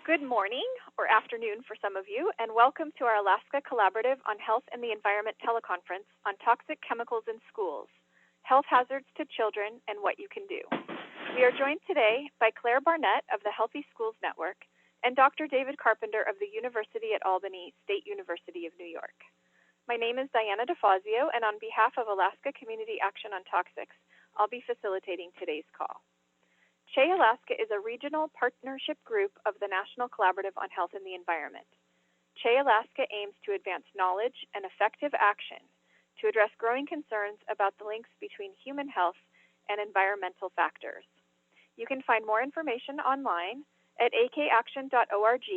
Good morning, or afternoon for some of you, and welcome to our Alaska Collaborative on Health and the Environment teleconference on toxic chemicals in schools, health hazards to children, and what you can do. We are joined today by Claire Barnett of the Healthy Schools Network and Dr. David Carpenter of the University at Albany, State University of New York. My name is Diana DeFazio, and on behalf of Alaska Community Action on Toxics, I'll be facilitating today's call. CHE Alaska is a regional partnership group of the National Collaborative on Health and the Environment. CHE Alaska aims to advance knowledge and effective action to address growing concerns about the links between human health and environmental factors. You can find more information online at akaction.org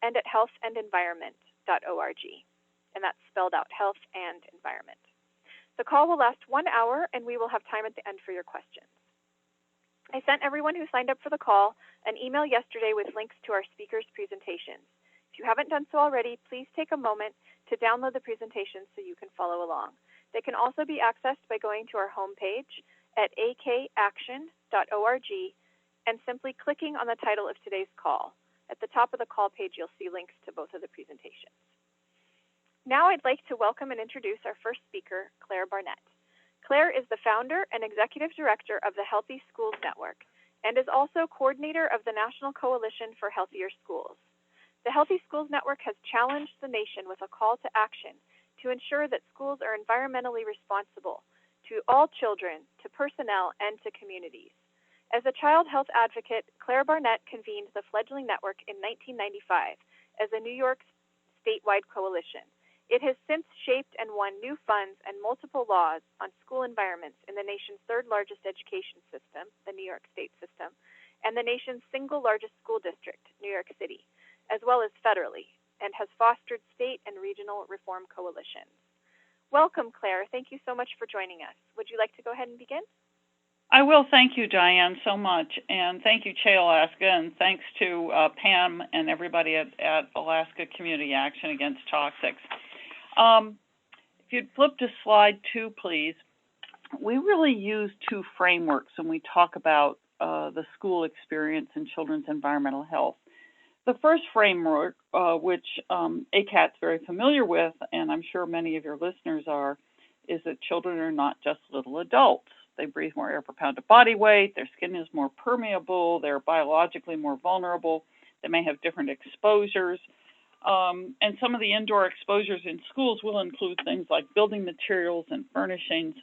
and at healthandenvironment.org. And that's spelled out, health and environment. The call will last 1 hour, and we will have time at the end for your questions. I sent everyone who signed up for the call an email yesterday with links to our speakers' presentations. If you haven't done so already, please take a moment to download the presentations so you can follow along. They can also be accessed by going to our homepage at akaction.org and simply clicking on the title of today's call. At the top of the call page, you'll see links to both of the presentations. Now I'd like to welcome and introduce our first speaker, Claire Barnett. Claire is the founder and executive director of the Healthy Schools Network and is also coordinator of the National Coalition for Healthier Schools. The Healthy Schools Network has challenged the nation with a call to action to ensure that schools are environmentally responsible to all children, to personnel, and to communities. As a child health advocate, Claire Barnett convened the fledgling network in 1995 as a New York statewide coalition. It has since shaped and won new funds and multiple laws on school environments in the nation's third largest education system, the New York State system, and the nation's single largest school district, New York City, as well as federally, and has fostered state and regional reform coalitions. Welcome, Claire. Thank you so much for joining us. Would you like to go ahead and begin? I will. Thank you, Diane, so much. And thank you, CHE Alaska, and thanks to Pam and everybody at Alaska Community Action Against Toxics. If you'd flip to slide 2, please. We really use 2 frameworks when we talk about the school experience in children's environmental health. The first framework, which ACAT's very familiar with, and I'm sure many of your listeners are, is that children are not just little adults. They breathe more air per pound of body weight, their skin is more permeable, they're biologically more vulnerable, they may have different exposures. And some of the indoor exposures in schools will include things like building materials and furnishings,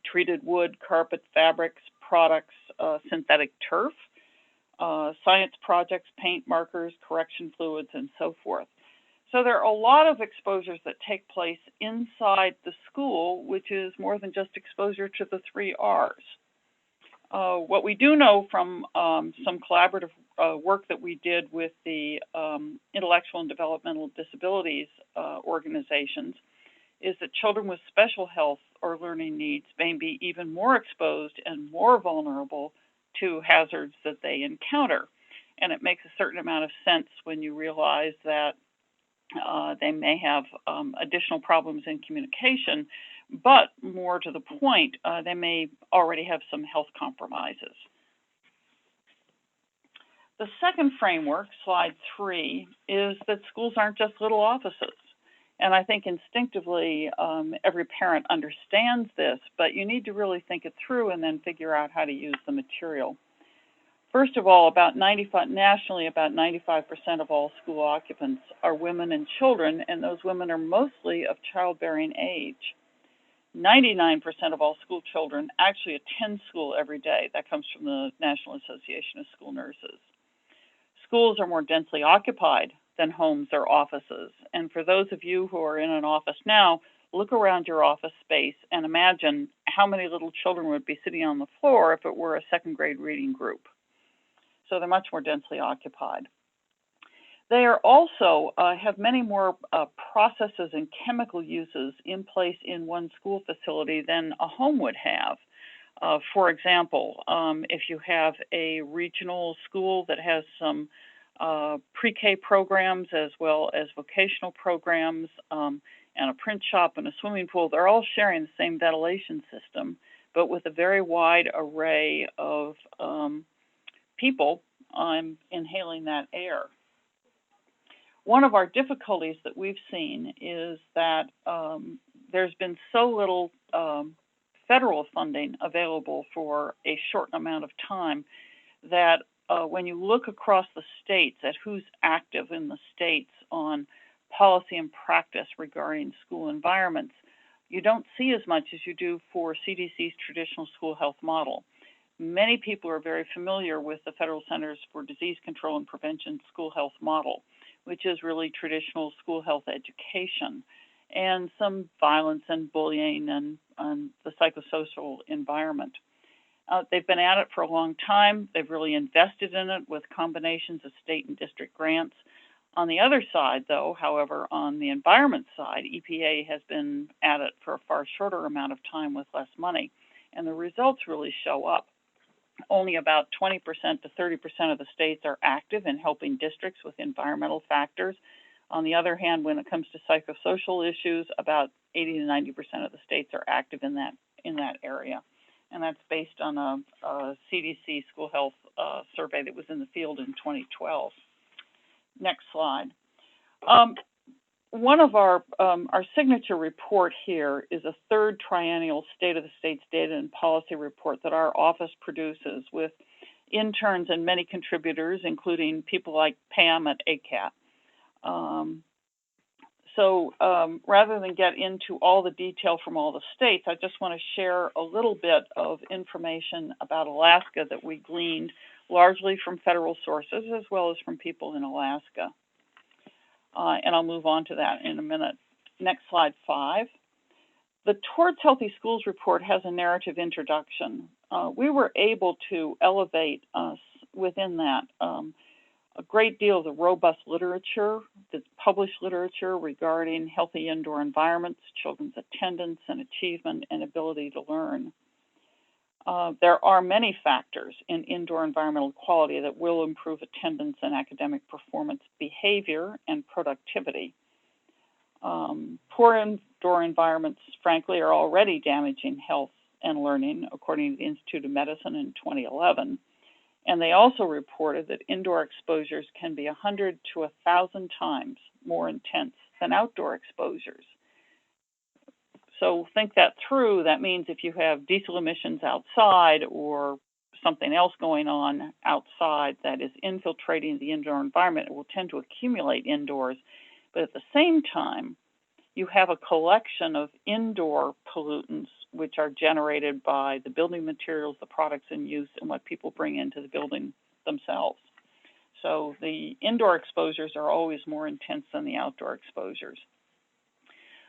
treated wood, carpet, fabrics, products, synthetic turf, science projects, paint, markers, correction fluids, and so forth. So there are a lot of exposures that take place inside the school, which is more than just exposure to the 3 R's. What we do know from some collaborative work that we did with the intellectual and developmental disabilities organizations is that children with special health or learning needs may be even more exposed and more vulnerable to hazards that they encounter. And it makes a certain amount of sense when you realize that they may have additional problems in communication, but more to the point, they may already have some health compromises. The second framework, slide 3, is that schools aren't just little offices. And I think instinctively every parent understands this, but you need to really think it through and then figure out how to use the material. First of all, nationally, about 95% of all school occupants are women and children, and those women are mostly of childbearing age. 99% of all school children actually attend school every day. That comes from the National Association of School Nurses. Schools are more densely occupied than homes or offices. And for those of you who are in an office now, look around your office space and imagine how many little children would be sitting on the floor if it were a second grade reading group. So they're much more densely occupied. They are also have many more processes and chemical uses in place in one school facility than a home would have. For example, if you have a regional school that has some pre-K programs as well as vocational programs and a print shop and a swimming pool, they're all sharing the same ventilation system, but with a very wide array of people inhaling that air. One of our difficulties that we've seen is that there's been so little federal funding available for a short amount of time that when you look across the states at who's active in the states on policy and practice regarding school environments, you don't see as much as you do for CDC's traditional school health model. Many people are very familiar with the Federal Centers for Disease Control and Prevention school health model, which is really traditional school health education and some violence and bullying and the psychosocial environment. They've been at it for a long time. They've really invested in it with combinations of state and district grants. On the other side, though, however, on the environment side, EPA has been at it for a far shorter amount of time with less money, and the results really show up. Only about 20% to 30% of the states are active in helping districts with environmental factors. On the other hand, when it comes to psychosocial issues, about 80 to 90% of the states are active in that area. And that's based on a CDC school health survey that was in the field in 2012. Next slide. One of our signature report here is a third triennial State of the States Data and Policy report that our office produces with interns and many contributors, including people like Pam at ACAT. So rather than get into all the detail from all the states, I just want to share a little bit of information about Alaska that we gleaned largely from federal sources as well as from people in Alaska. And I'll move on to that in a minute. Next slide, 5. The Towards Healthy Schools report has a narrative introduction. We were able to elevate within that a great deal of the robust literature, the published literature regarding healthy indoor environments, children's attendance and achievement and ability to learn. There are many factors in indoor environmental quality that will improve attendance and academic performance, behavior, and productivity. Poor indoor environments, frankly, are already damaging health and learning, according to the Institute of Medicine in 2011. And they also reported that indoor exposures can be 100 to 1,000 times more intense than outdoor exposures. So think that through. That means if you have diesel emissions outside or something else going on outside that is infiltrating the indoor environment, it will tend to accumulate indoors. But at the same time, you have a collection of indoor pollutants which are generated by the building materials, the products in use, and what people bring into the building themselves. So the indoor exposures are always more intense than the outdoor exposures.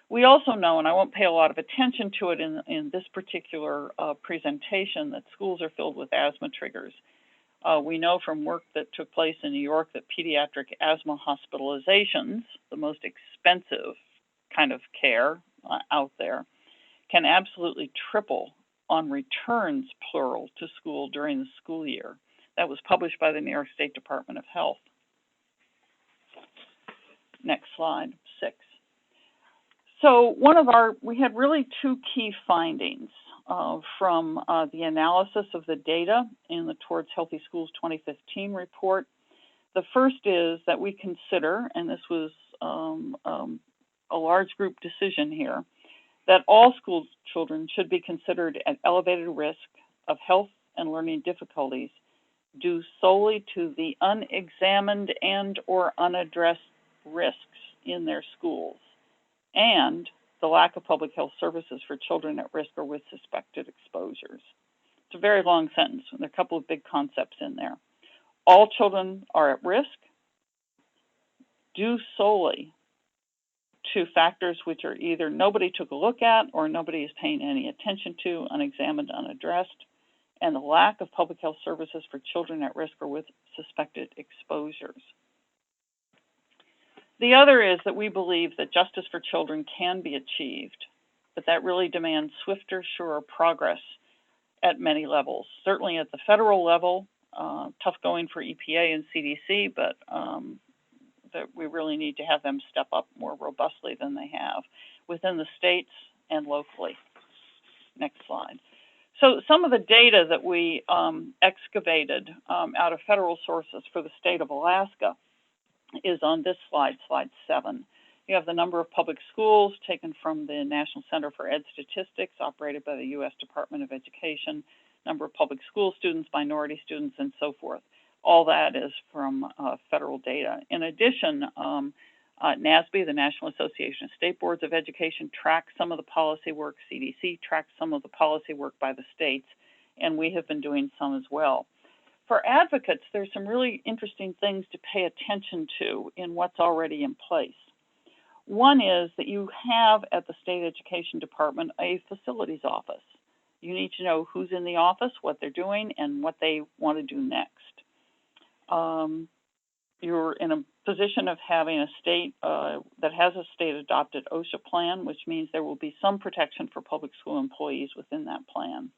We also know, and I won't pay a lot of attention to it in this particular presentation, that schools are filled with asthma triggers. We know from work that took place in New York that pediatric asthma hospitalizations, the most expensive kind of care out there, can absolutely triple on returns, plural, to school during the school year. That was published by the New York State Department of Health. Next slide, 6. So we had really two key findings from the analysis of the data in the Towards Healthy Schools 2015 report. The first is that we consider, and this was a large group decision here, that all school children should be considered at elevated risk of health and learning difficulties due solely to the unexamined and or unaddressed risks in their schools and the lack of public health services for children at risk or with suspected exposures. It's a very long sentence. There are a couple of big concepts in there. All children are at risk due solely to factors which are either nobody took a look at or nobody is paying any attention to, unexamined, unaddressed, and the lack of public health services for children at risk or with suspected exposures. The other is that we believe that justice for children can be achieved, but that really demands swifter, surer progress at many levels. Certainly at the federal level, tough going for EPA and CDC, but that we really need to have them step up more robustly than they have within the states and locally. Next slide. So some of the data that we excavated out of federal sources for the state of Alaska is on this slide, slide 7. You have the number of public schools taken from the National Center for Ed Statistics, operated by the U.S. Department of Education, number of public school students, minority students, and so forth. All that is from federal data. In addition, NASB, the National Association of State Boards of Education, tracks some of the policy work. CDC tracks some of the policy work by the states, and we have been doing some as well. For advocates, there's some really interesting things to pay attention to in what's already in place. One is that you have at the State Education Department a facilities office. You need to know who's in the office, what they're doing, and what they want to do next. You're in a position of having a state that has a state-adopted OSHA plan, which means there will be some protection for public school employees within that plan.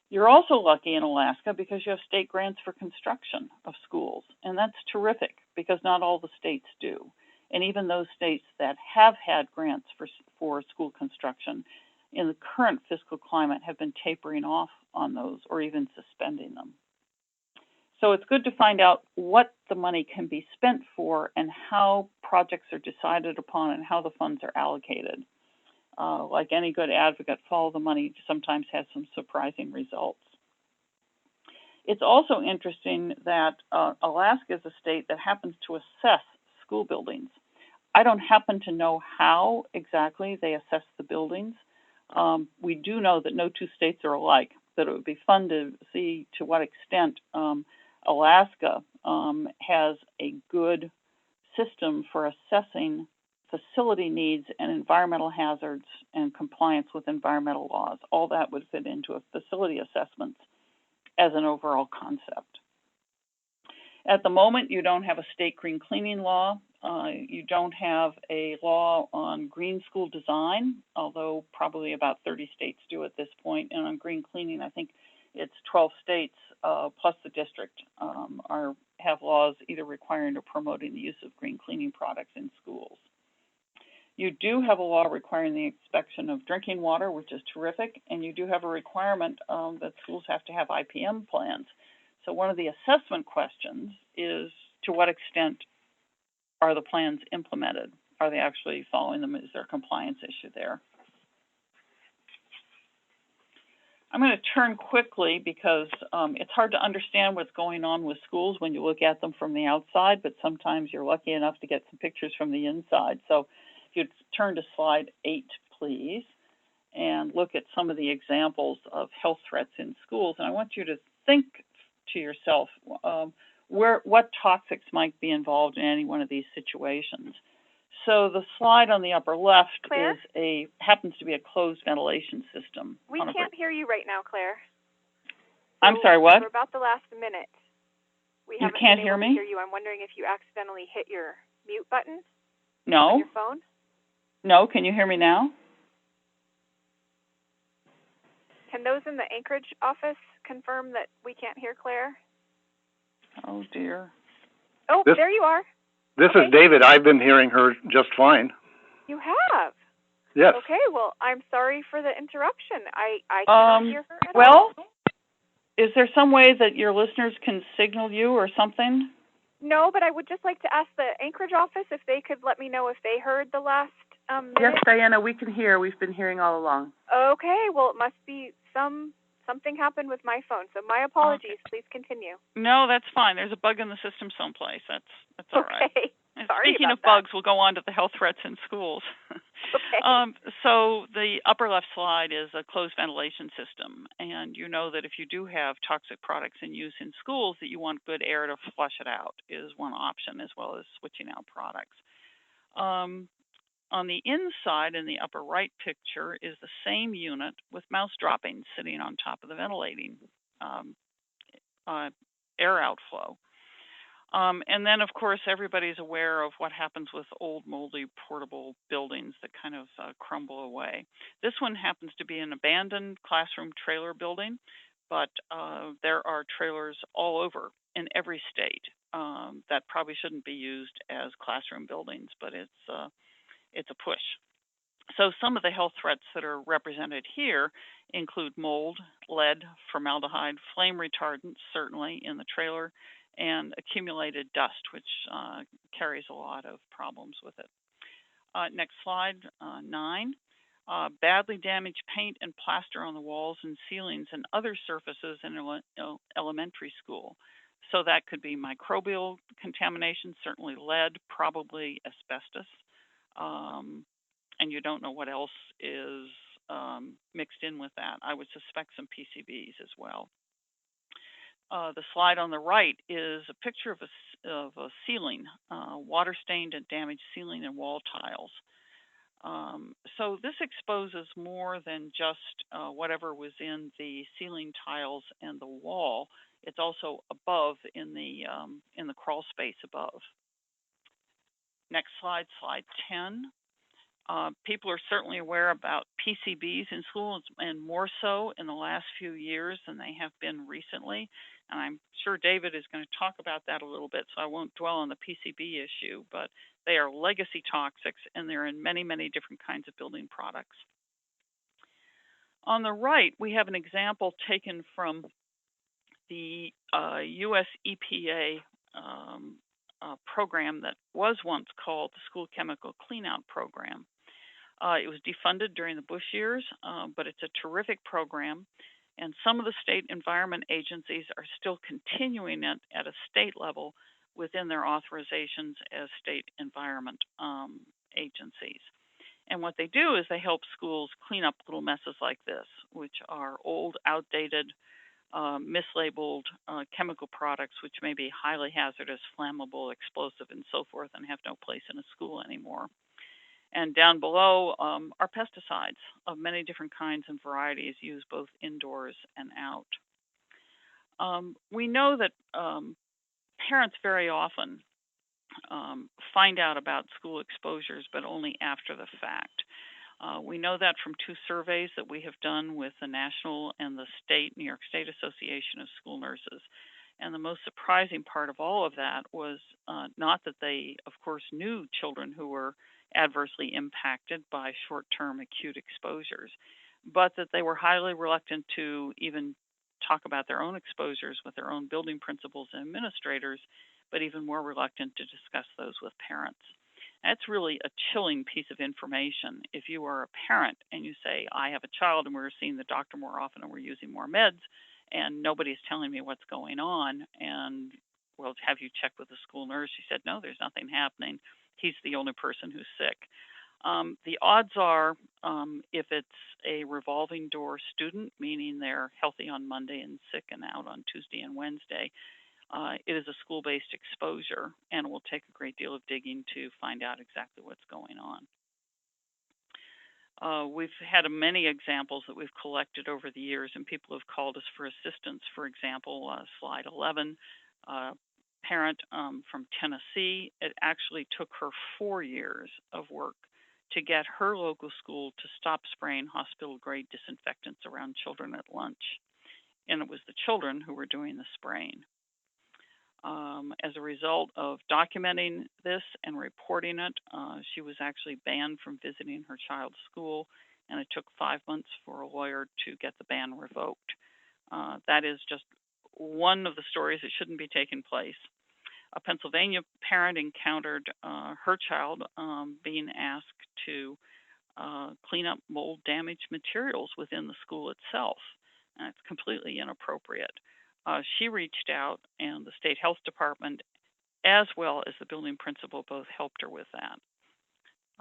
You're also lucky in Alaska because you have state grants for construction of schools, and that's terrific because not all the states do. And even those states that have had grants for school construction in the current fiscal climate have been tapering off on those or even suspending them. So it's good to find out what the money can be spent for and how projects are decided upon and how the funds are allocated. Like any good advocate, follow the money sometimes has some surprising results. It's also interesting that Alaska is a state that happens to assess school buildings. I don't happen to know how exactly they assess the buildings. We do know that no two states are alike, that it would be fun to see to what extent Alaska has a good system for assessing facility needs and environmental hazards and compliance with environmental laws. All that would fit into a facility assessment as an overall concept. At the moment, you don't have a state green cleaning law. You don't have a law on green school design, although probably about 30 states do at this point. And on green cleaning, I think it's 12 states plus the district have laws either requiring or promoting the use of green cleaning products in schools. You do have a law requiring the inspection of drinking water, which is terrific, and you do have a requirement that schools have to have IPM plans. So one of the assessment questions is, to what extent are the plans implemented? Are they actually following them? Is there a compliance issue there? I'm going to turn quickly because it's hard to understand what's going on with schools when you look at them from the outside, but sometimes you're lucky enough to get some pictures from the inside. So if you'd turn to slide 8, please, and look at some of the examples of health threats in schools. And I want you to think to yourself what toxics might be involved in any one of these situations. So the slide on the upper left Claire? happens to be a closed ventilation system. We can't hear you right now, Claire. I'm sorry, what? For about the last minute. We You can't hear me? Hear you. I'm wondering if you accidentally hit your mute button No. on your phone. No, can you hear me now? Can those in the Anchorage office confirm that we can't hear Claire? Oh, dear. Oh, there you are. This is David. I've been hearing her just fine. You have? Yes. Okay, well, I'm sorry for the interruption. I cannot hear her at all. Well, is there some way that your listeners can signal you or something? No, but I would just like to ask the Anchorage office if they could let me know if they heard the last minute. Yes, Diana, we can hear. We've been hearing all along. Okay, well, it must be something happened with my phone, so my apologies. Okay. Please continue. No, that's fine. There's a bug in the system someplace. That's all right. Okay. And sorry speaking about of bugs, we'll go on to the health threats in schools. Okay. So the upper left slide is a closed ventilation system, and you know that if you do have toxic products in use in schools, that you want good air to flush it out is one option, as well as switching out products. On the inside, in the upper right picture, is the same unit with mouse droppings sitting on top of the ventilating air outflow. And then, of course, everybody's aware of what happens with old, moldy, portable buildings that kind of crumble away. This one happens to be an abandoned classroom trailer building, but there are trailers all over in every state that probably shouldn't be used as classroom buildings, but it's a push. So some of the health threats that are represented here include mold, lead, formaldehyde, flame retardants, certainly in the trailer, and accumulated dust, which carries a lot of problems with it. Next slide, 9. Badly damaged paint and plaster on the walls and ceilings and other surfaces in elementary school. So that could be microbial contamination, certainly lead, probably asbestos, and you don't know what else is mixed in with that. I would suspect some PCBs as well. The slide on the right is a picture of a ceiling, water-stained and damaged ceiling and wall tiles. So this exposes more than just whatever was in the ceiling tiles and the wall. It's also above in the crawl space above. Next slide, slide 10. People are certainly aware about PCBs in schools, and more so in the last few years than they have been recently. And I'm sure David is going to talk about that a little bit, so I won't dwell on the PCB issue, but they are legacy toxics, and they're in many, many different kinds of building products. On the right, we have an example taken from the U.S. EPA program that was once called the School Chemical Cleanout Program. It was defunded during the Bush years, but it's a terrific program, and some of the state environment agencies are still continuing it at a state level within their authorizations as state environment agencies. And what they do is they help schools clean up little messes like this, which are old, outdated, mislabeled chemical products, which may be highly hazardous, flammable, explosive, and so forth, and have no place in a school anymore. And down below are pesticides of many different kinds and varieties used both indoors and out. We know that parents very often find out about school exposures, but only after the fact. We know that from 2 surveys that we have done with the national and the state, New York State Association of School Nurses. And the most surprising part of all of that was not that they, of course, knew children who were adversely impacted by short-term acute exposures, but that they were highly reluctant to even talk about their own exposures with their own building principals and administrators, but even more reluctant to discuss those with parents. That's really a chilling piece of information. If you are a parent and you say, I have a child and we're seeing the doctor more often and we're using more meds and nobody's telling me what's going on, and, well, have you checked with the school nurse? She said, no, there's nothing happening. He's the only person who's sick. The odds are, if it's a revolving door student, meaning they're healthy on Monday and sick and out on Tuesday and Wednesday, it is a school-based exposure, and it will take a great deal of digging to find out exactly what's going on. We've had many examples that we've collected over the years, and people have called us for assistance. For example, slide 11, parent from Tennessee. It actually took her 4 years of work to get her local school to stop spraying hospital-grade disinfectants around children at lunch. And it was the children who were doing the spraying. As a result of documenting this and reporting it, she was actually banned from visiting her child's school, and it took 5 months for a lawyer to get the ban revoked. That is just one of the stories that shouldn't be taking place. A Pennsylvania parent encountered her child being asked to clean up mold-damaged materials within the school itself, and it's completely inappropriate. She reached out, and the state health department, as well as the building principal, both helped her with that.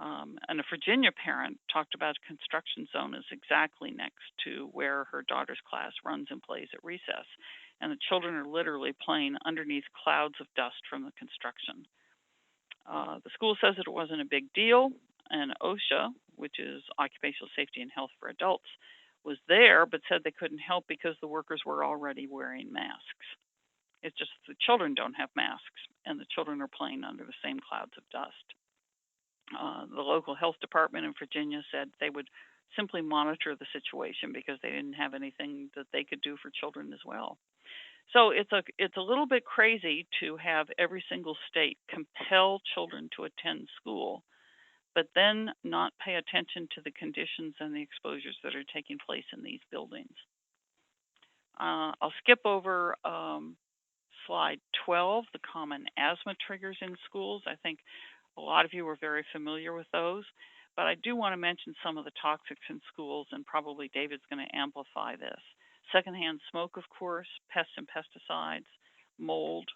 And a Virginia parent talked about a construction zone is exactly next to where her daughter's class runs and plays at recess. And the children are literally playing underneath clouds of dust from the construction. The school says that it wasn't a big deal, and OSHA, which is Occupational Safety and Health for Adults, was there, but said they couldn't help because the workers were already wearing masks. It's just the children don't have masks, and the children are playing under the same clouds of dust. The local health department in Virginia said they would simply monitor the situation because they didn't have anything that they could do for children as well. So it's a little bit crazy to have every single state compel children to attend school, but then not pay attention to the conditions and the exposures that are taking place in these buildings. I'll skip over slide 12, the common asthma triggers in schools. I think a lot of you are very familiar with those, but I do want to mention some of the toxics in schools, and probably David's going to amplify this. Secondhand smoke, of course, pests and pesticides, mold.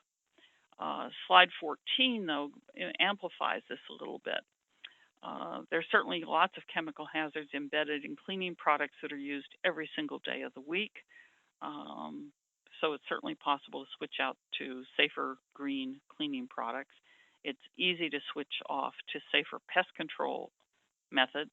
Slide 14, though, amplifies this a little bit. There's certainly lots of chemical hazards embedded in cleaning products that are used every single day of the week. So it's certainly possible to switch out to safer green cleaning products. It's easy to switch off to safer pest control methods.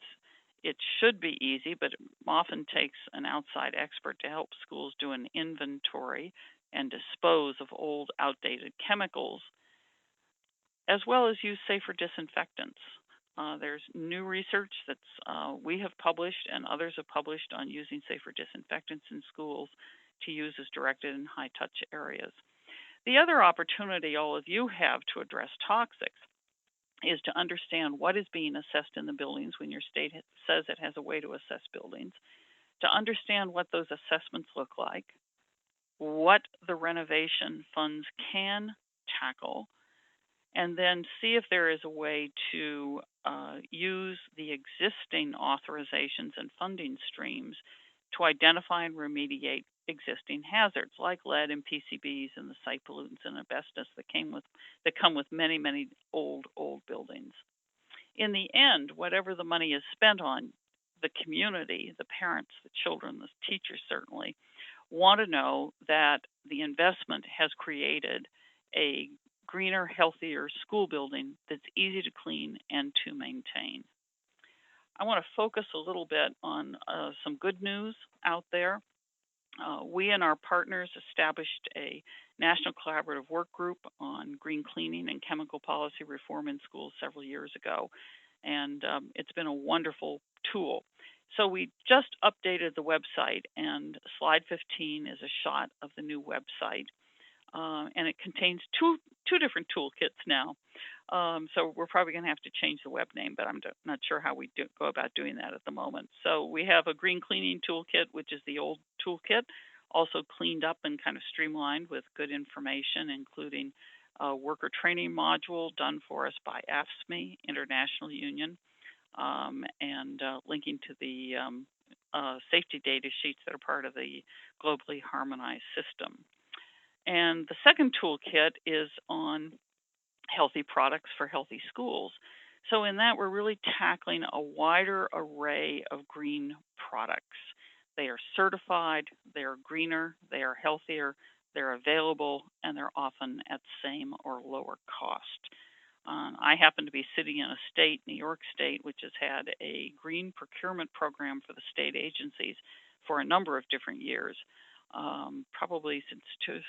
It should be easy, but it often takes an outside expert to help schools do an inventory and dispose of old, outdated chemicals, as well as use safer disinfectants. There's new research that we have published and others have published on using safer disinfectants in schools to use as directed in high-touch areas. The other opportunity all of you have to address toxics is to understand what is being assessed in the buildings when your state says it has a way to assess buildings, to understand what those assessments look like, what the renovation funds can tackle, and then see if there is a way to use the existing authorizations and funding streams to identify and remediate existing hazards like lead and PCBs and the site pollutants and asbestos that come with many, many old buildings. In the end, whatever the money is spent on, the community, the parents, the children, the teachers certainly want to know that the investment has created a greener, healthier school building that's easy to clean and to maintain. I want to focus a little bit on some good news out there. We and our partners established a national collaborative work group on green cleaning and chemical policy reform in schools several years ago, and it's been a wonderful tool. So we just updated the website, and slide 15 is a shot of the new website, and it contains two different toolkits now. So we're probably going to have to change the web name, but I'm not sure how we go about doing that at the moment. So we have a green cleaning toolkit, which is the old toolkit, also cleaned up and kind of streamlined with good information, including a worker training module done for us by AFSCME, International Union, and linking to the safety data sheets that are part of the globally harmonized system. And the second toolkit is on healthy products for healthy schools. So in that, we're really tackling a wider array of green products. They are certified, they are greener, they are healthier, they're available, and they're often at same or lower cost. I happen to be sitting in a state, New York State, which has had a green procurement program for the state agencies for a number of different years, probably since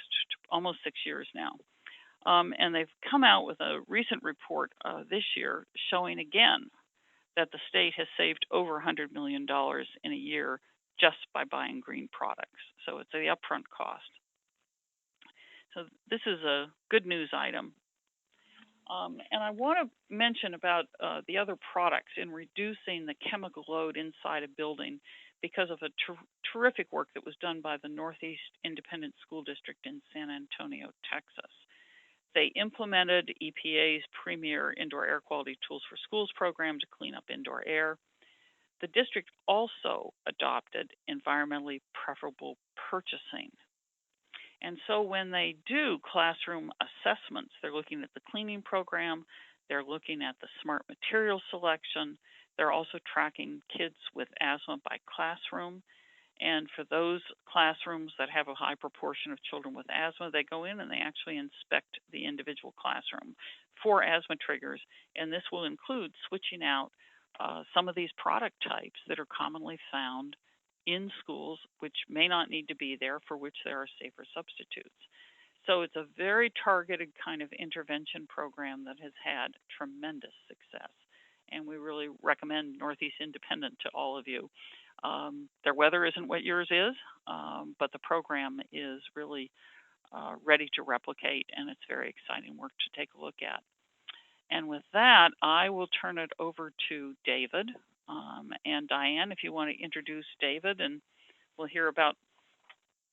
almost 6 years now. And they've come out with a recent report this year showing again that the state has saved over $100 million in a year just by buying green products. So it's the upfront cost. So this is a good news item. And I want to mention about the other products in reducing the chemical load inside a building because of a terrific work that was done by the Northeast Independent School District in San Antonio, Texas. They implemented EPA's premier indoor air quality tools for schools program to clean up indoor air. The district also adopted environmentally preferable purchasing. And so when they do classroom assessments, they're looking at the cleaning program, they're looking at the smart material selection, they're also tracking kids with asthma by classroom. And for those classrooms that have a high proportion of children with asthma, they go in and they actually inspect the individual classroom for asthma triggers. And this will include switching out some of these product types that are commonly found in schools, which may not need to be there, for which there are safer substitutes. So it's a very targeted kind of intervention program that has had tremendous success. And we really recommend Northeast Independent to all of you. Their weather isn't what yours is, but the program is really ready to replicate, and it's very exciting work to take a look at. And with that, I will turn it over to David. And Diane, if you want to introduce David, and we'll hear about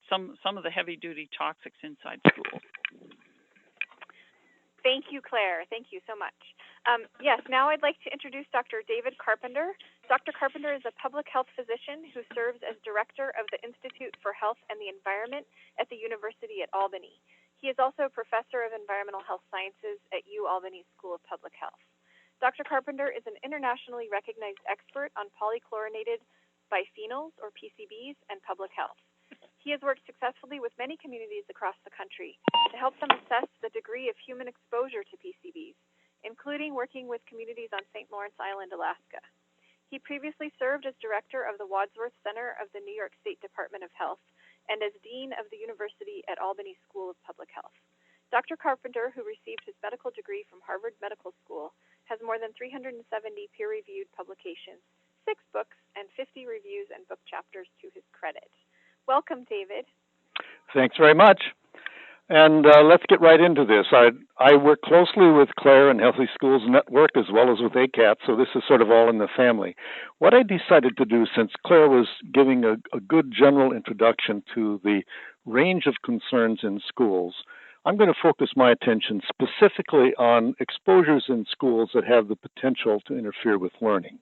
some of the heavy-duty toxics inside school. Thank you, Claire. Thank you so much. Yes, now I'd like to introduce Dr. David Carpenter. Dr. Carpenter is a public health physician who serves as director of the Institute for Health and the Environment at the University at Albany. He is also a professor of environmental health sciences at UAlbany School of Public Health. Dr. Carpenter is an internationally recognized expert on polychlorinated biphenyls, or PCBs, and public health. He has worked successfully with many communities across the country to help them assess the degree of human exposure to PCBs, including working with communities on St. Lawrence Island, Alaska. He previously served as director of the Wadsworth Center of the New York State Department of Health and as dean of the University at Albany School of Public Health. Dr. Carpenter, who received his medical degree from Harvard Medical School, has more than 370 peer-reviewed publications, 6 books, and 50 reviews and book chapters to his credit. Welcome, David. Thanks very much. And let's get right into this. I work closely with Claire and Healthy Schools Network as well as with ACAT, so this is sort of all in the family. What I decided to do, since Claire was giving a good general introduction to the range of concerns in schools, I'm going to focus my attention specifically on exposures in schools that have the potential to interfere with learning.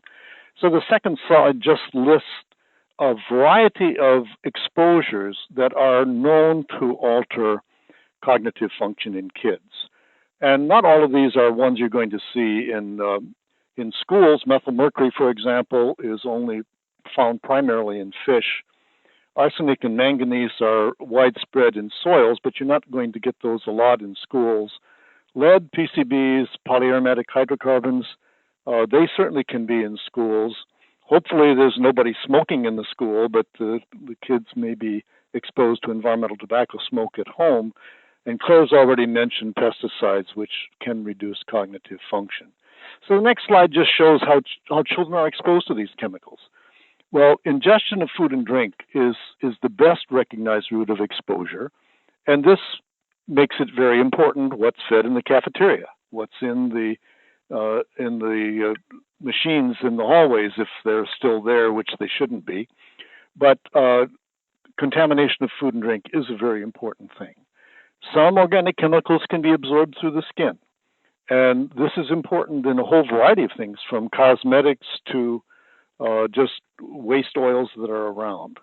So the second slide just lists a variety of exposures that are known to alter cognitive function in kids. And not all of these are ones you're going to see in schools. Methylmercury, for example, is only found primarily in fish. Arsenic and manganese are widespread in soils, but you're not going to get those a lot in schools. Lead, PCBs, polyaromatic hydrocarbons, they certainly can be in schools. Hopefully there's nobody smoking in the school, but the kids may be exposed to environmental tobacco smoke at home. And Claire's already mentioned pesticides, which can reduce cognitive function. So the next slide just shows how children are exposed to these chemicals. Well, ingestion of food and drink is the best recognized route of exposure, and this makes it very important what's fed in the cafeteria, what's in the machines in the hallways, if they're still there, which they shouldn't be. But contamination of food and drink is a very important thing. Some organic chemicals can be absorbed through the skin, and this is important in a whole variety of things, from cosmetics to just waste oils that are around.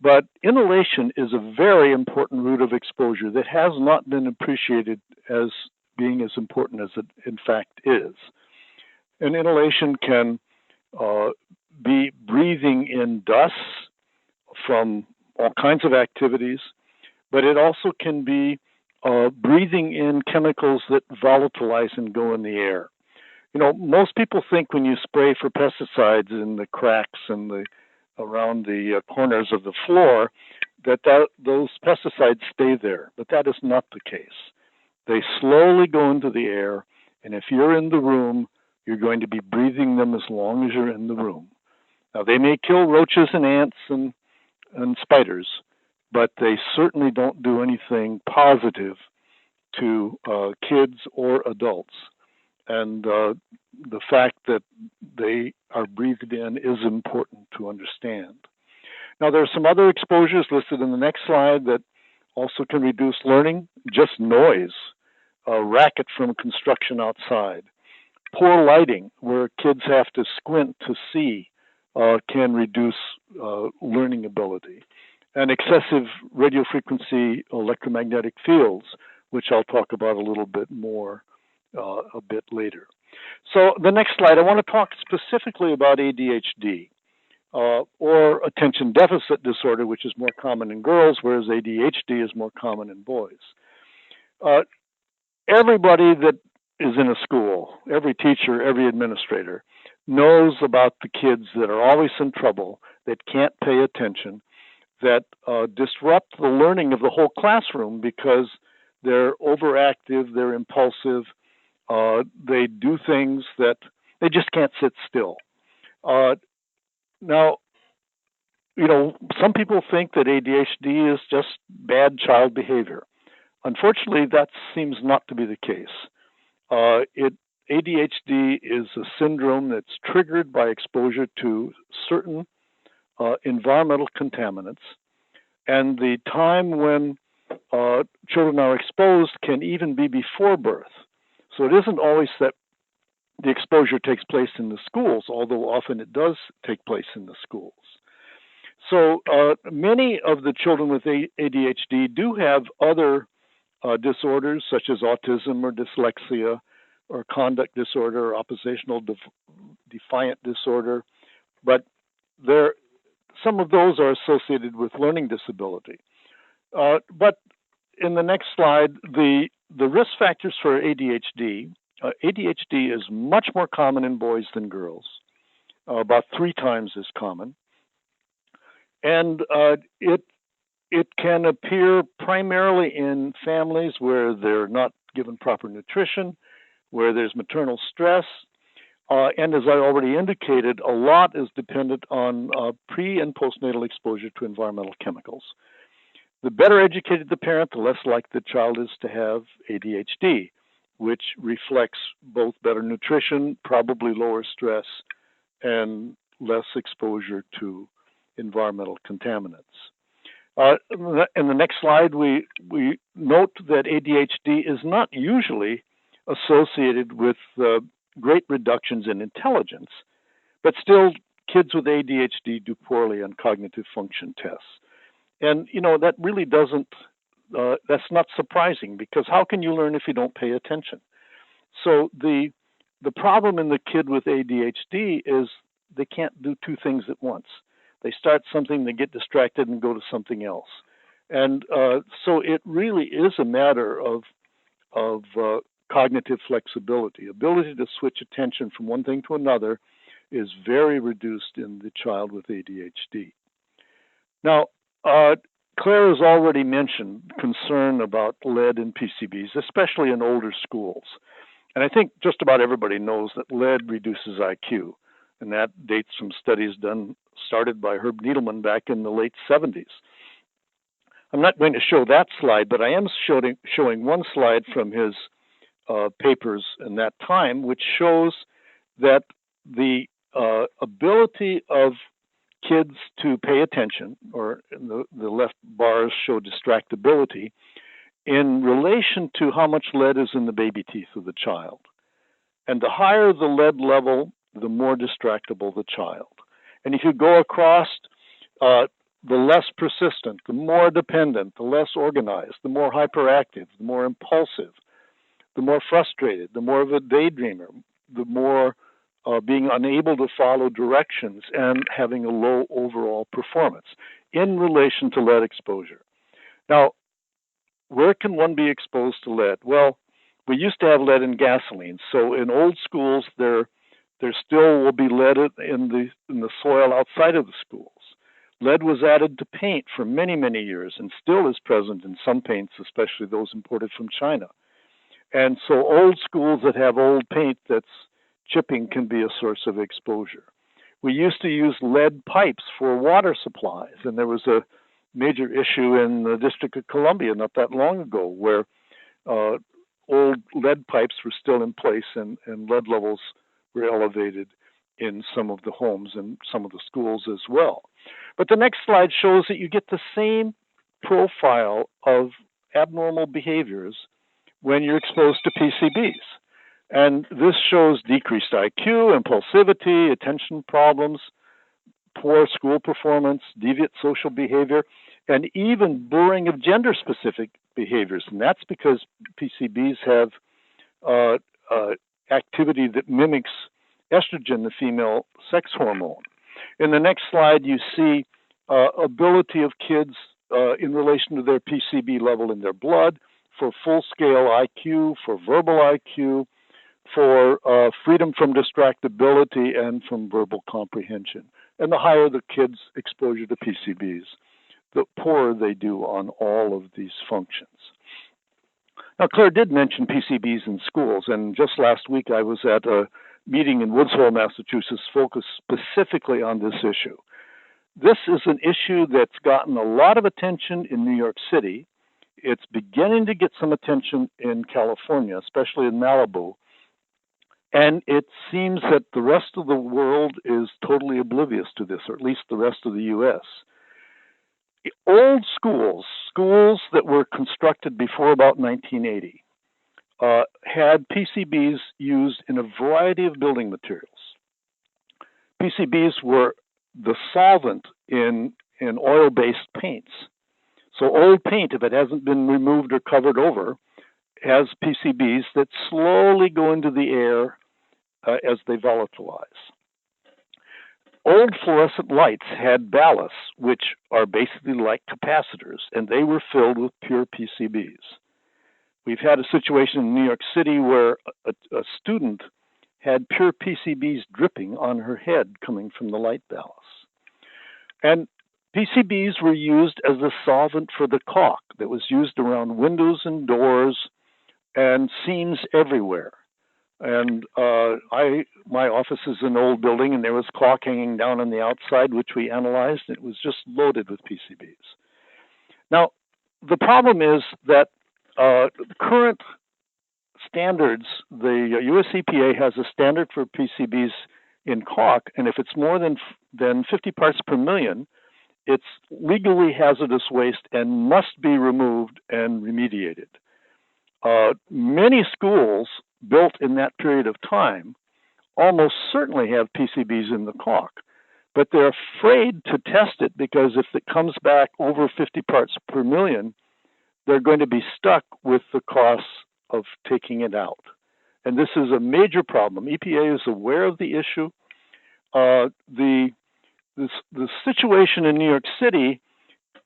But inhalation is a very important route of exposure that has not been appreciated as being as important as it in fact is. And inhalation can be breathing in dust from all kinds of activities, but it also can be breathing in chemicals that volatilize and go in the air. You know, most people think when you spray for pesticides in the cracks and around the corners of the floor that those pesticides stay there, but that is not the case. They slowly go into the air, and if you're in the room, you're going to be breathing them as long as you're in the room. Now, they may kill roaches and ants and spiders, but they certainly don't do anything positive to kids or adults. And the fact that they are breathed in is important to understand. Now, there are some other exposures listed in the next slide that also can reduce learning. Just noise, racket from construction outside. Poor lighting, where kids have to squint to see, can reduce learning ability. And excessive radiofrequency electromagnetic fields, which I'll talk about a little bit more a bit later. So the next slide, I want to talk specifically about ADHD, or attention deficit disorder, which is more common in girls, whereas ADHD is more common in boys. Everybody that is in a school, every teacher, every administrator, knows about the kids that are always in trouble, that can't pay attention, that disrupt the learning of the whole classroom because they're overactive, they're impulsive, they do things that they just can't sit still. Now, you know, some people think that ADHD is just bad child behavior. Unfortunately, that seems not to be the case. ADHD is a syndrome that's triggered by exposure to certain environmental contaminants, and the time when children are exposed can even be before birth. So it isn't always that the exposure takes place in the schools, although often it does take place in the schools. So many of the children with ADHD do have other disorders such as autism or dyslexia or conduct disorder or oppositional defiant disorder, but some of those are associated with learning disability. But in the next slide, the risk factors for ADHD. ADHD is much more common in boys than girls, about 3 times as common. And it can appear primarily in families where they're not given proper nutrition, where there's maternal stress, and as I already indicated, a lot is dependent on pre- and postnatal exposure to environmental chemicals. The better educated the parent, the less likely the child is to have ADHD, which reflects both better nutrition, probably lower stress, and less exposure to environmental contaminants. In the next slide, we note that ADHD is not usually associated with great reductions in intelligence, but still kids with ADHD do poorly on cognitive function tests. And, that really that's not surprising, because how can you learn if you don't pay attention? So the problem in the kid with ADHD is they can't do 2 things at once. They start something, they get distracted and go to something else. And so it really is a matter of cognitive flexibility. Ability to switch attention from one thing to another is very reduced in the child with ADHD. Now, Claire has already mentioned concern about lead in PCBs, especially in older schools. And I think just about everybody knows that lead reduces IQ, and that dates from studies started by Herb Needleman back in the late 70s. I'm not going to show that slide, but I am showing one slide from his papers in that time, which shows that the ability of kids to pay attention, or the left bars show distractibility, in relation to how much lead is in the baby teeth of the child. And the higher the lead level, the more distractible the child. And if you go across, the less persistent, the more dependent, the less organized, the more hyperactive, the more impulsive, the more frustrated, the more of a daydreamer, the more being unable to follow directions and having a low overall performance in relation to lead exposure. Now, where can one be exposed to lead? Well, we used to have lead in gasoline. So in old schools, there still will be lead in the soil outside of the schools. Lead was added to paint for many, many years and still is present in some paints, especially those imported from China. And so old schools that have old paint that's chipping can be a source of exposure. We used to use lead pipes for water supplies, and there was a major issue in the District of Columbia not that long ago where old lead pipes were still in place and lead levels were elevated in some of the homes and some of the schools as well. But the next slide shows that you get the same profile of abnormal behaviors when you're exposed to PCBs. And this shows decreased IQ, impulsivity, attention problems, poor school performance, deviant social behavior, and even blurring of gender-specific behaviors. And that's because PCBs have activity that mimics estrogen, the female sex hormone. In the next slide, you see ability of kids in relation to their PCB level in their blood, for full-scale IQ, for verbal IQ, for freedom from distractibility and from verbal comprehension. And the higher the kids' exposure to PCBs, the poorer they do on all of these functions. Now, Claire did mention PCBs in schools, and just last week I was at a meeting in Woods Hole, Massachusetts, focused specifically on this issue. This is an issue that's gotten a lot of attention in New York City. It's beginning to get some attention in California, especially in Malibu. And it seems that the rest of the world is totally oblivious to this, or at least the rest of the U.S. Old schools that were constructed before about 1980, had PCBs used in a variety of building materials. PCBs were the solvent in oil-based paints. So old paint, if it hasn't been removed or covered over, has PCBs that slowly go into the air as they volatilize. Old fluorescent lights had ballasts, which are basically like capacitors, and they were filled with pure PCBs. We've had a situation in New York City where a student had pure PCBs dripping on her head coming from the light ballasts. And PCBs were used as a solvent for the caulk that was used around windows and doors and seams everywhere. And my office is an old building, and there was caulk hanging down on the outside, which we analyzed, and it was just loaded with PCBs. Now, the problem is that current standards, the US EPA has a standard for PCBs in caulk, and if it's more than 50 parts per million, it's legally hazardous waste and must be removed and remediated. Many schools built in that period of time almost certainly have PCBs in the caulk, but they're afraid to test it because if it comes back over 50 parts per million, they're going to be stuck with the costs of taking it out. And this is a major problem. EPA is aware of the issue. The situation in New York City,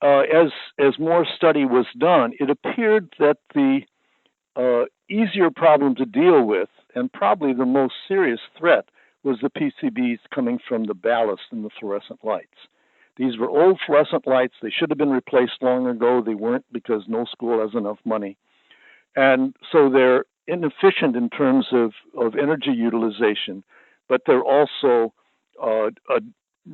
as more study was done, it appeared that the easier problem to deal with, and probably the most serious threat, was the PCBs coming from the ballast in the fluorescent lights. These were old fluorescent lights. They should have been replaced long ago. They weren't because no school has enough money. And so they're inefficient in terms of energy utilization, but they're also a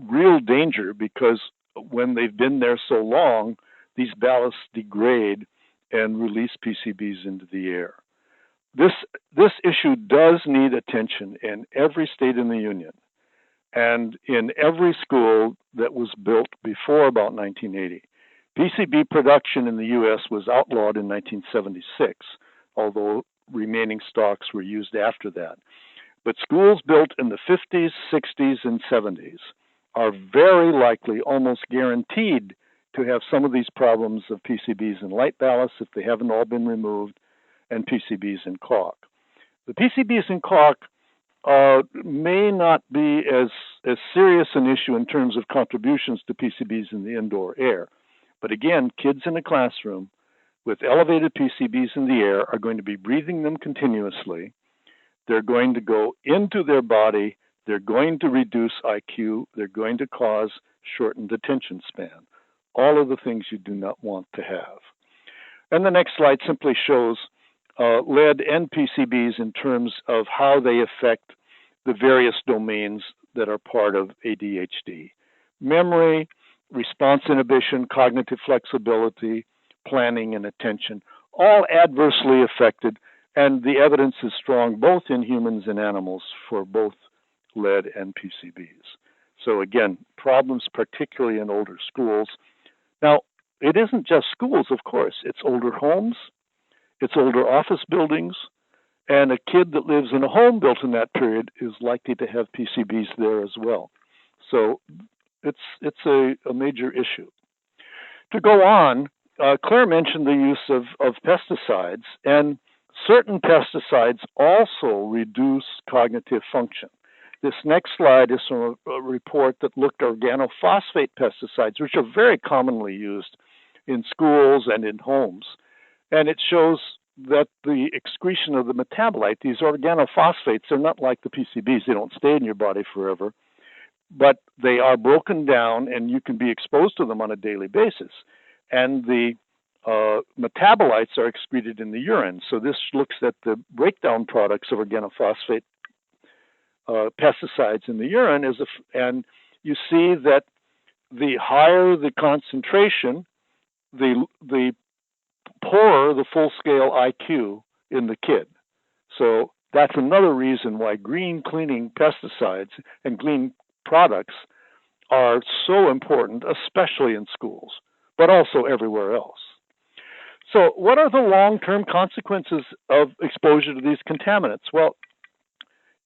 real danger because when they've been there so long, these ballasts degrade and release PCBs into the air. This issue does need attention in every state in the union and in every school that was built before about 1980. PCB production in the U.S. was outlawed in 1976, although remaining stocks were used after that. But schools built in the 50s, 60s, and 70s are very likely, almost guaranteed, to have some of these problems of PCBs and light ballasts if they haven't all been removed, and PCBs in caulk. The PCBs in caulk may not be as serious an issue in terms of contributions to PCBs in the indoor air. But again, kids in a classroom with elevated PCBs in the air are going to be breathing them continuously. They're going to go into their body. They're going to reduce IQ. They're going to cause shortened attention span. All of the things you do not want to have. And the next slide simply shows lead and PCBs in terms of how they affect the various domains that are part of ADHD. Memory, response inhibition, cognitive flexibility, planning, and attention, all adversely affected, and the evidence is strong both in humans and animals for both lead and PCBs. So again, problems particularly in older schools. Now, it isn't just schools, of course. It's older homes, it's older office buildings, and a kid that lives in a home built in that period is likely to have PCBs there as well. So it's a major issue. To go on, Claire mentioned the use of pesticides, and certain pesticides also reduce cognitive function. This next slide is from a report that looked at organophosphate pesticides, which are very commonly used in schools and in homes. And it shows that the excretion of the metabolite, these organophosphates, are not like the PCBs. They don't stay in your body forever, but they are broken down and you can be exposed to them on a daily basis. And the metabolites are excreted in the urine. So this looks at the breakdown products of organophosphate pesticides in the urine, and you see that the higher the concentration, the poorer the full-scale IQ in the kid. So that's another reason why green cleaning pesticides and green products are so important, especially in schools, but also everywhere else. So, what are the long-term consequences of exposure to these contaminants? Well,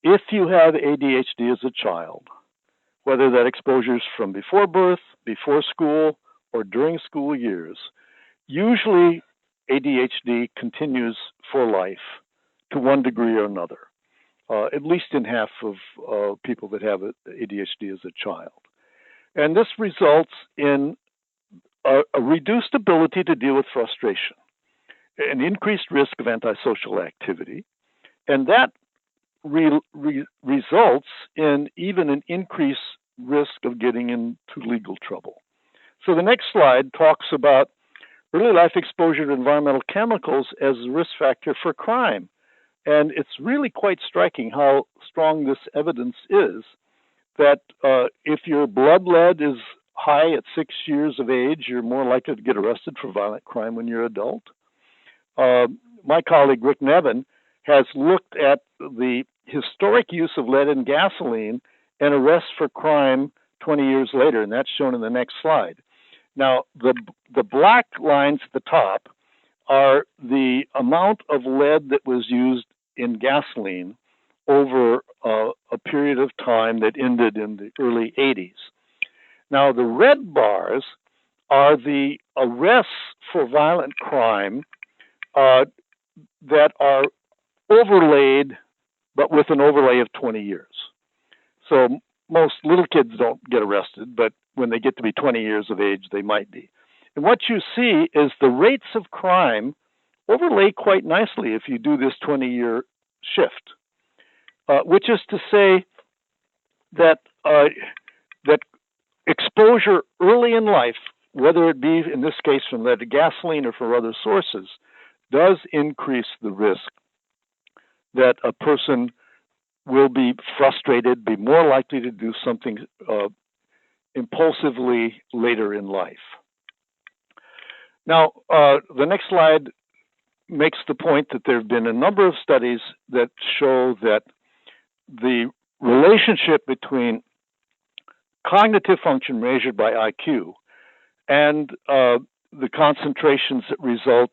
if you have ADHD as a child, whether that exposure is from before birth, before school, or during school years, usually ADHD continues for life to one degree or another, at least in half of people that have ADHD as a child. And this results in a reduced ability to deal with frustration, an increased risk of antisocial activity, and that results in even an increased risk of getting into legal trouble. So the next slide talks about early life exposure to environmental chemicals as a risk factor for crime. And it's really quite striking how strong this evidence is that if your blood lead is high at 6 years of age, you're more likely to get arrested for violent crime when you're an adult. My colleague Rick Nevin has looked at the historic use of lead in gasoline and arrests for crime 20 years later, and that's shown in the next slide. Now, the black lines at the top are the amount of lead that was used in gasoline over a period of time that ended in the early 80s. Now, the red bars are the arrests for violent crime that are overlaid, but with an overlay of 20 years. So most little kids don't get arrested, but when they get to be 20 years of age, they might be. And what you see is the rates of crime overlay quite nicely if you do this 20-year shift, which is to say that that exposure early in life, whether it be in this case from lead to gasoline or from other sources, does increase the risk that a person will be frustrated, be more likely to do something impulsively later in life. Now, the next slide makes the point that there have been a number of studies that show that the relationship between cognitive function measured by IQ and the concentrations that result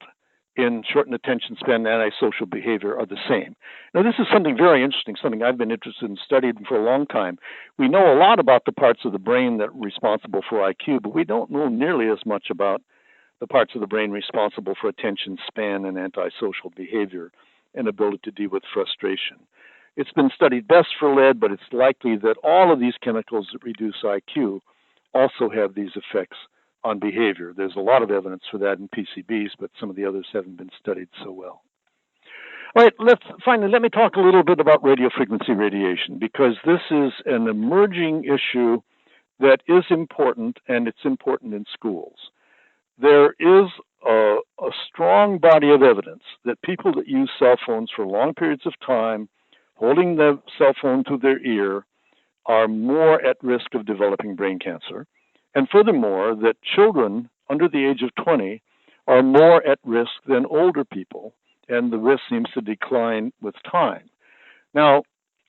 in shortened attention span and antisocial behavior are the same. Now, this is something very interesting, something I've been interested in studying for a long time. We know a lot about the parts of the brain that are responsible for IQ, but we don't know nearly as much about the parts of the brain responsible for attention span and antisocial behavior and ability to deal with frustration. It's been studied best for lead, but it's likely that all of these chemicals that reduce IQ also have these effects on behavior. There's a lot of evidence for that in PCBs, but some of the others haven't been studied so well. All right, let me talk a little bit about radiofrequency radiation, because this is an emerging issue that is important, and it's important in schools. There is a strong body of evidence that people that use cell phones for long periods of time, holding the cell phone to their ear, are more at risk of developing brain cancer. And furthermore, that children under the age of 20 are more at risk than older people, and the risk seems to decline with time. Now,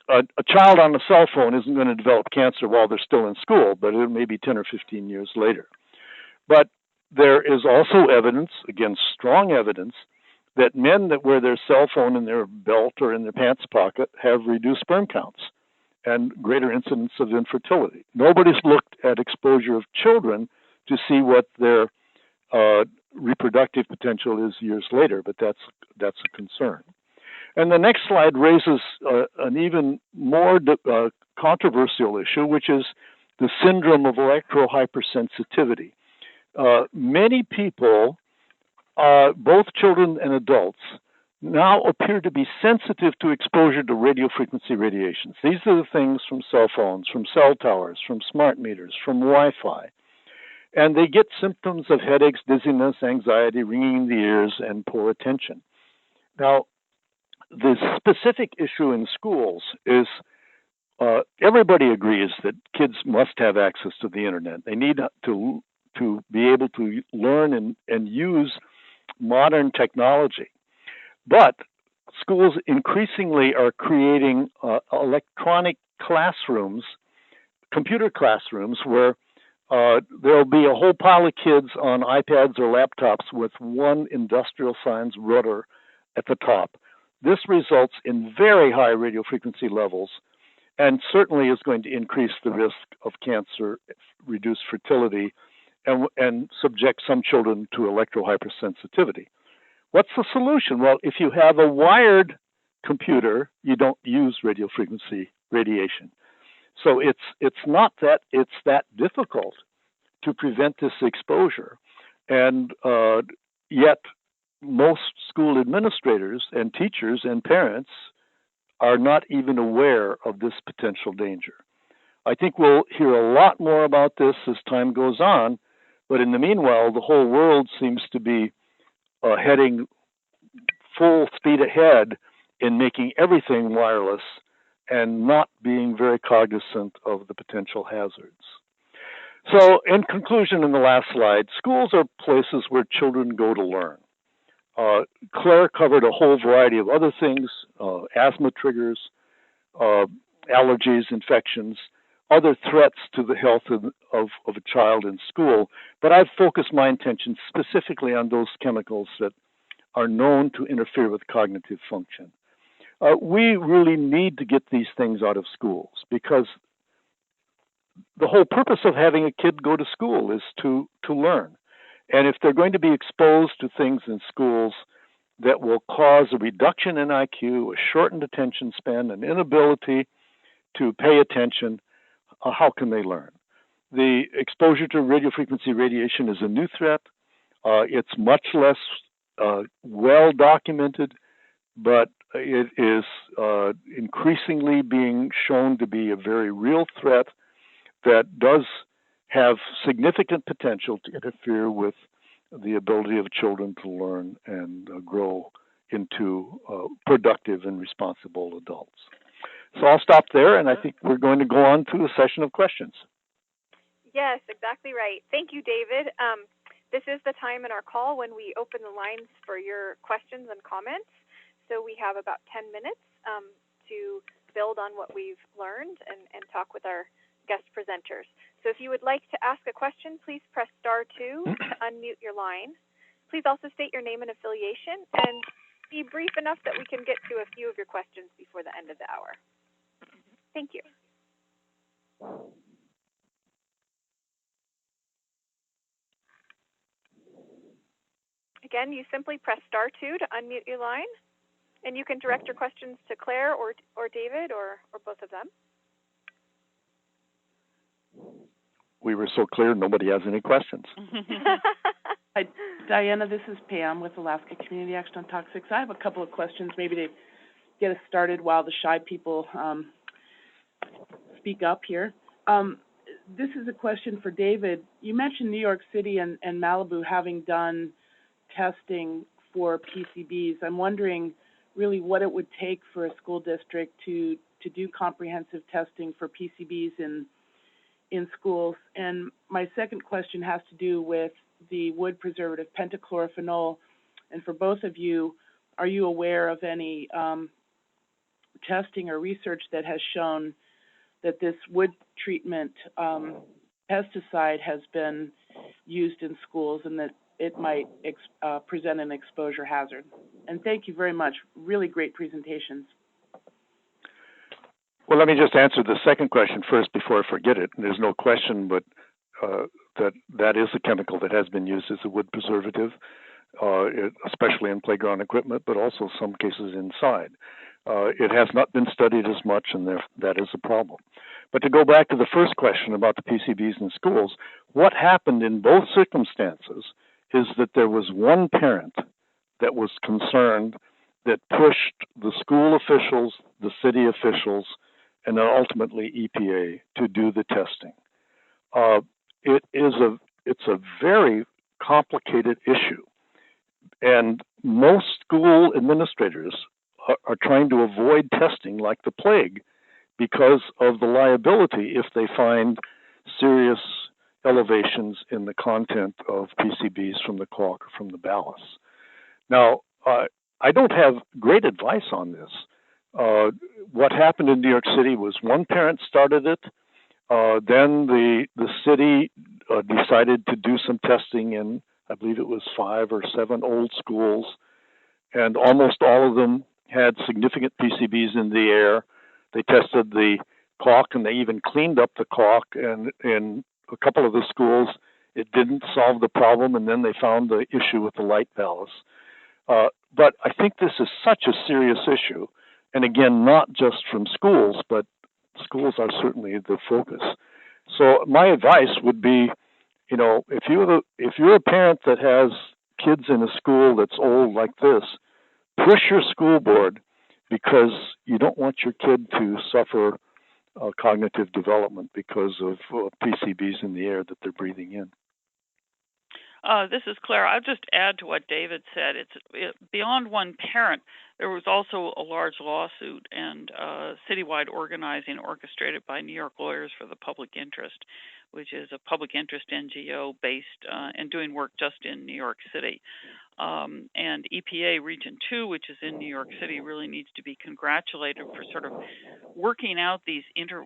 a child on a cell phone isn't going to develop cancer while they're still in school, but it may be 10 or 15 years later. But there is also evidence, again, strong evidence, that men that wear their cell phone in their belt or in their pants pocket have reduced sperm counts and greater incidence of infertility. Nobody's looked at exposure of children to see what their reproductive potential is years later, but that's a concern. And the next slide raises an even more controversial issue, which is the syndrome of electrohypersensitivity. Many people, both children and adults, now appear to be sensitive to exposure to radiofrequency radiations. These are the things from cell phones, from cell towers, from smart meters, from Wi-Fi. And they get symptoms of headaches, dizziness, anxiety, ringing in the ears, and poor attention. Now, the specific issue in schools is everybody agrees that kids must have access to the internet. They need to be able to learn and use modern technology. But schools increasingly are creating electronic classrooms, computer classrooms, where there'll be a whole pile of kids on iPads or laptops with one industrial signs rudder at the top. This results in very high radio frequency levels and certainly is going to increase the risk of cancer, reduce fertility, and subject some children to electrohypersensitivity. What's the solution? Well, if you have a wired computer, you don't use radio frequency radiation. So it's not that it's that difficult to prevent this exposure, and yet most school administrators and teachers and parents are not even aware of this potential danger. I think we'll hear a lot more about this as time goes on, but in the meanwhile, the whole world seems to be heading full speed ahead in making everything wireless and not being very cognizant of the potential hazards. So, in conclusion, in the last slide, schools are places where children go to learn. Claire covered a whole variety of other things, asthma triggers, allergies, infections, other threats to the health of a child in school, but I've focused my attention specifically on those chemicals that are known to interfere with cognitive function. We really need to get these things out of schools because the whole purpose of having a kid go to school is to learn. And if they're going to be exposed to things in schools that will cause a reduction in IQ, a shortened attention span, an inability to pay attention, how can they learn? The exposure to radiofrequency radiation is a new threat. It's much less well documented, but it is increasingly being shown to be a very real threat that does have significant potential to interfere with the ability of children to learn and grow into productive and responsible adults. So I'll stop there, and I think we're going to go on to a session of questions. Yes, exactly right. Thank you, David. This is the time in our call when we open the lines for your questions and comments. So we have about 10 minutes to build on what we've learned and talk with our guest presenters. So if you would like to ask a question, please press *2 to unmute your line. Please also state your name and affiliation, and be brief enough that we can get to a few of your questions before the end of the hour. Thank you. Again, you simply press *2 to unmute your line, and you can direct your questions to Claire or David or both of them. We were so clear, nobody has any questions. Hi, Diana, this is Pam with Alaska Community Action on Toxics. I have a couple of questions maybe to get us started while the shy people speak up here. This is a question for David. You mentioned New York City and Malibu having done testing for PCBs. I'm wondering really what it would take for a school district to do comprehensive testing for PCBs in schools. And my second question has to do with the wood preservative pentachlorophenol. And for both of you, are you aware of any testing or research that has shown that this wood treatment pesticide has been used in schools and that it might present an exposure hazard? And thank you very much. Really great presentations. Well, let me just answer the second question first before I forget it. There's no question but that is a chemical that has been used as a wood preservative, especially in playground equipment, but also some cases inside. It has not been studied as much, and that is a problem. But to go back to the first question about the PCBs in schools, what happened in both circumstances is that there was one parent that was concerned that pushed the school officials, the city officials, and then ultimately EPA to do the testing. It's a very complicated issue, and most school administrators are trying to avoid testing like the plague because of the liability if they find serious elevations in the content of PCBs from the caulk or from the ballast. Now, I don't have great advice on this. What happened in New York City was one parent started it. Then the city decided to do some testing in, I believe it was 5 or 7 old schools, and almost all of them had significant PCBs in the air. They tested the caulk, and they even cleaned up the caulk, and in a couple of the schools, it didn't solve the problem, and then they found the issue with the light valves. But I think this is such a serious issue, and again, not just from schools, but schools are certainly the focus. So my advice would be, if you're a parent that has kids in a school that's old like this, push your school board, because you don't want your kid to suffer cognitive development because of PCBs in the air that they're breathing in. This is Claire. I'll just add to what David said. It's beyond one parent. There was also a large lawsuit and citywide organizing orchestrated by New York Lawyers for the Public Interest, which is a public interest NGO based and doing work just in New York City. And EPA Region 2, which is in New York City, really needs to be congratulated for sort of working out these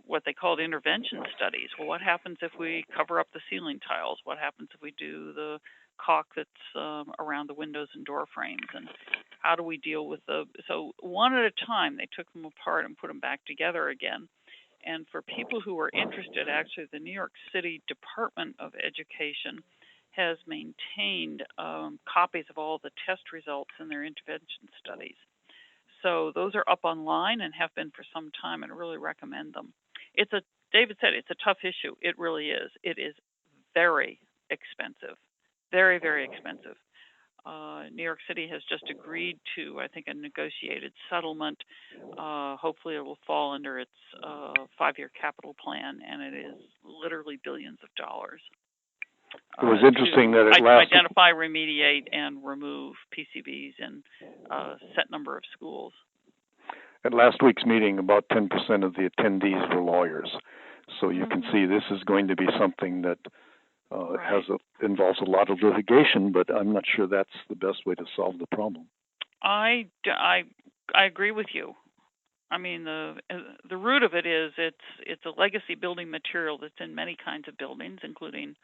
what they called intervention studies. Well, what happens if we cover up the ceiling tiles? What happens if we do the caulk that's around the windows and door frames? And how do we deal with so one at a time, they took them apart and put them back together again. And for people who are interested, actually, the New York City Department of Education has maintained copies of all the test results in their intervention studies. So those are up online and have been for some time, and I really recommend them. David said it's a tough issue. It really is. It is very expensive, very, very expensive. New York City has just agreed to, I think, a negotiated settlement. Hopefully it will fall under its 5-year capital plan, and it is literally billions of dollars. It was interesting that it lasted. Identify, remediate, and remove PCBs in a set number of schools. At last week's meeting, about 10% of the attendees were lawyers. So you can see this is going to be something that involves a lot of litigation, but I'm not sure that's the best way to solve the problem. I agree with you. I mean, the root of it is it's a legacy building material that's in many kinds of buildings, including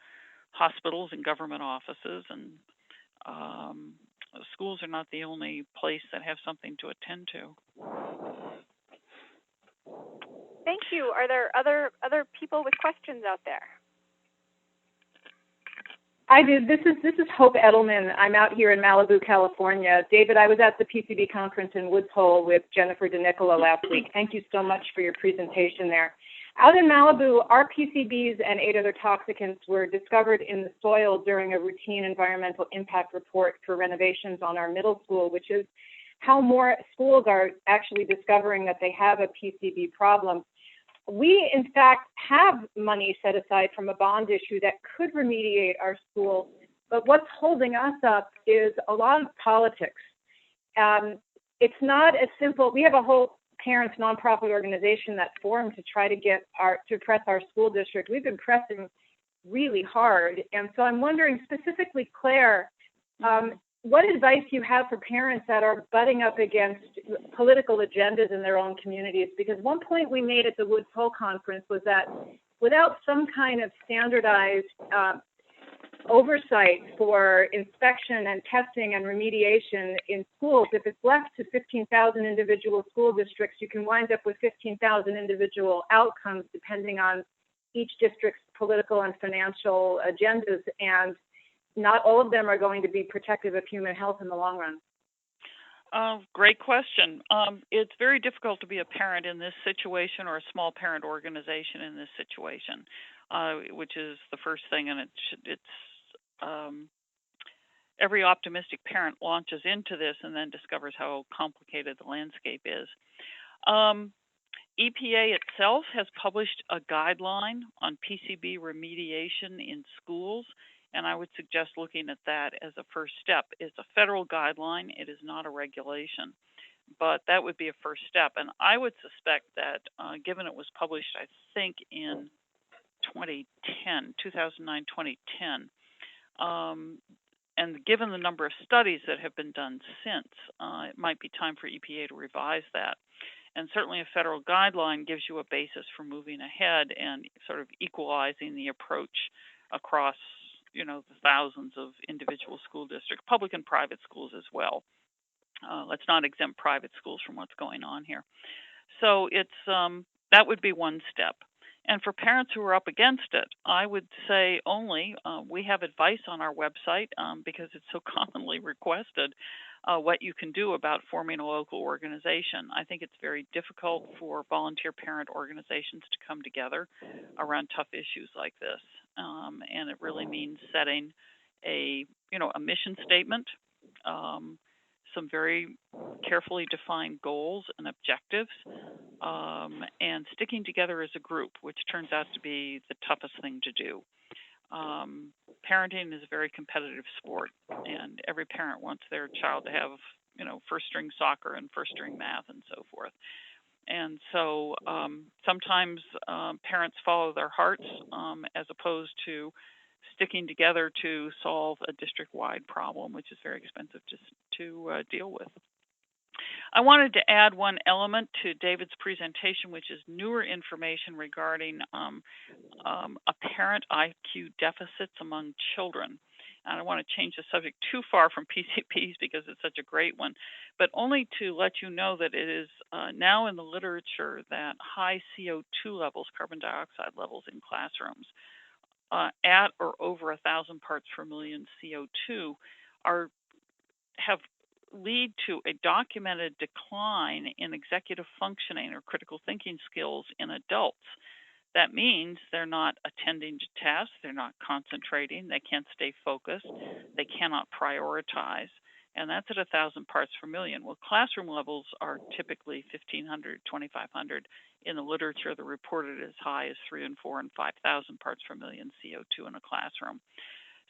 hospitals and government offices, and schools are not the only place that have something to attend to. Thank you. Are there other people with questions out there? I do. This is Hope Edelman. I'm out here in Malibu, California. David, I was at the PCB conference in Woods Hole with Jennifer DeNicola last week. Thank you so much for your presentation there. Out in Malibu, our PCBs and 8 other toxicants were discovered in the soil during a routine environmental impact report for renovations on our middle school, which is how more schools are actually discovering that they have a PCB problem. We, in fact, have money set aside from a bond issue that could remediate our schools, but what's holding us up is a lot of politics. It's not as simple. We have a whole parents nonprofit organization that formed to try to press our school district. We've been pressing really hard, and so I'm wondering specifically, Claire, what advice you have for parents that are butting up against political agendas in their own communities? Because one point we made at the Woods Hole conference was that without some kind of standardized oversight for inspection and testing and remediation in schools, if it's left to 15,000 individual school districts, you can wind up with 15,000 individual outcomes depending on each district's political and financial agendas, and not all of them are going to be protective of human health in the long run. Great question. It's very difficult to be a parent in this situation, or a small parent organization in this situation, which is the first thing, and it's every optimistic parent launches into this and then discovers how complicated the landscape is. EPA itself has published a guideline on PCB remediation in schools, and I would suggest looking at that as a first step. It's a federal guideline. It is not a regulation, but that would be a first step. And I would suspect that given it was published, I think, in 2009, 2010, and given the number of studies that have been done since, it might be time for EPA to revise that. And certainly a federal guideline gives you a basis for moving ahead and sort of equalizing the approach across, the thousands of individual school districts, public and private schools as well. Let's not exempt private schools from what's going on here. So it's that would be one step. And for parents who are up against it, I would say only we have advice on our website because it's so commonly requested what you can do about forming a local organization. I think it's very difficult for volunteer parent organizations to come together around tough issues like this. And it really means setting a mission statement, some very carefully defined goals and objectives, and sticking together as a group, which turns out to be the toughest thing to do. Parenting is a very competitive sport, and every parent wants their child to have, first-string soccer and first-string math and so forth. And so sometimes parents follow their hearts as opposed to sticking together to solve a district-wide problem, which is very expensive to deal with. I wanted to add one element to David's presentation, which is newer information regarding apparent IQ deficits among children. I don't want to change the subject too far from PCBs because it's such a great one, but only to let you know that it is now in the literature that high CO2 levels, carbon dioxide levels in classrooms, at or over 1,000 parts per million CO2 lead to a documented decline in executive functioning or critical thinking skills in adults. That means they're not attending to tests, they're not concentrating, they can't stay focused, they cannot prioritize, and that's at 1,000 parts per million. Well, classroom levels are typically 1,500, 2,500. In the literature, they're reported as high as 3,000 and 4,000 and 5,000 parts per million CO2 in a classroom.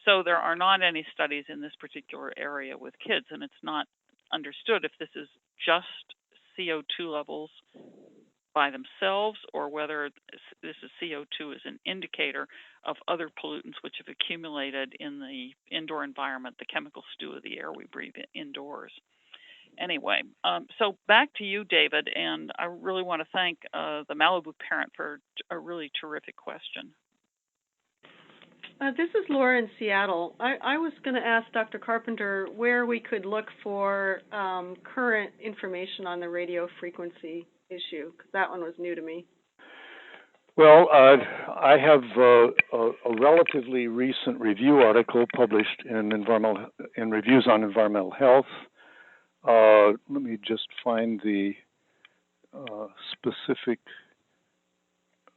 So there are not any studies in this particular area with kids, and it's not understood if this is just CO2 levels by themselves or whether this is CO2 as an indicator of other pollutants which have accumulated in the indoor environment, the chemical stew of the air we breathe indoors. Anyway, so back to you, David, and I really want to thank the Malibu parent for a really terrific question. This is Laura in Seattle. I was going to ask Dr. Carpenter where we could look for current information on the radio frequency issue, because that one was new to me. Well, I have a relatively recent review article published in Reviews on Environmental Health. Let me just find the specific.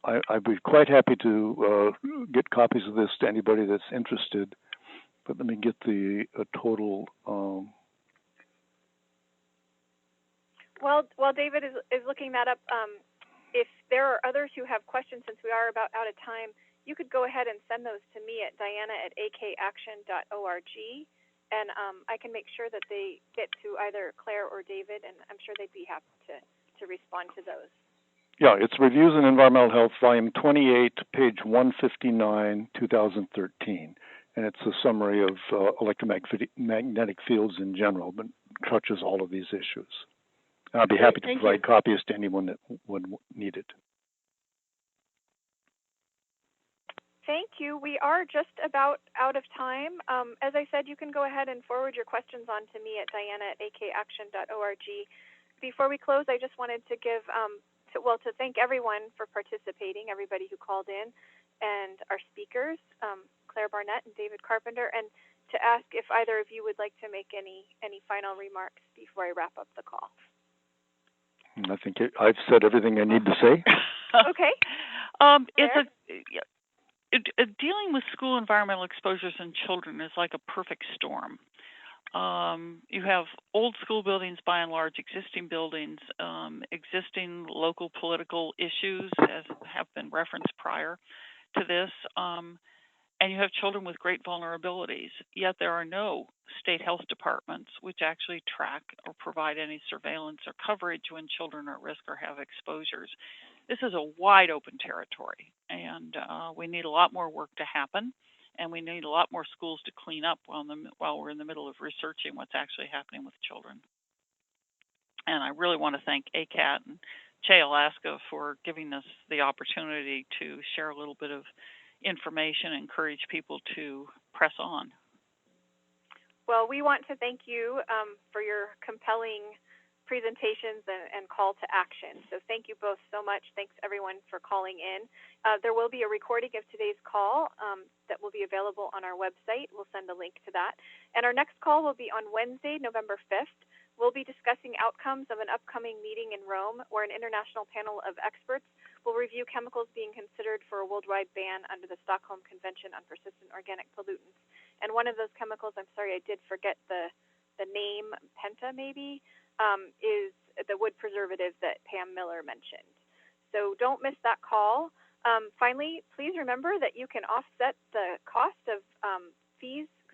I'd be quite happy to get copies of this to anybody that's interested, but let me get the total. While David is looking that up, if there are others who have questions, since we are about out of time, you could go ahead and send those to me at diana@akaction.org, and I can make sure that they get to either Claire or David, and I'm sure they'd be happy to respond to those. Yeah, it's Reviews in Environmental Health, Volume 28, page 159, 2013. And it's a summary of electromagnetic fields in general, but touches all of these issues. And I'd be happy to provide copies to anyone that would need it. Thank you. We are just about out of time. As I said, you can go ahead and forward your questions on to me at diana@akaction.org. Before we close, I just wanted to give to thank everyone for participating, everybody who called in, and our speakers, Claire Barnett and David Carpenter, and to ask if either of you would like to make any final remarks before I wrap up the call. I think I've said everything I need to say. Okay. Dealing with school environmental exposures in children is like a perfect storm. You have old school buildings, by and large, existing buildings, existing local political issues, as have been referenced prior to this, and you have children with great vulnerabilities. Yet there are no state health departments which actually track or provide any surveillance or coverage when children are at risk or have exposures. This is a wide open territory, and we need a lot more work to happen. And we need a lot more schools to clean up while we're in the middle of researching what's actually happening with children. And I really want to thank ACAT and Che Alaska for giving us the opportunity to share a little bit of information and encourage people to press on. Well, we want to thank you for your compelling presentations and call to action. So thank you both so much. Thanks, everyone, for calling in. There will be a recording of today's call that will be available on our website. We'll send a link to that. And our next call will be on Wednesday, November 5th. We'll be discussing outcomes of an upcoming meeting in Rome where an international panel of experts will review chemicals being considered for a worldwide ban under the Stockholm Convention on Persistent Organic Pollutants. And one of those chemicals, I'm sorry, I did forget the name, penta maybe, is the wood preservative that Pam Miller mentioned. So don't miss that call. Finally, please remember that you can offset the cost of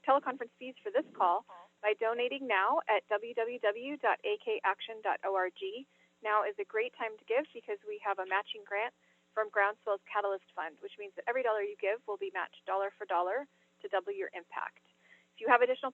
teleconference fees for this call by donating now at www.akaction.org. Now is a great time to give because we have a matching grant from Groundswell's Catalyst Fund, which means that every dollar you give will be matched dollar for dollar to double your impact. If you have additional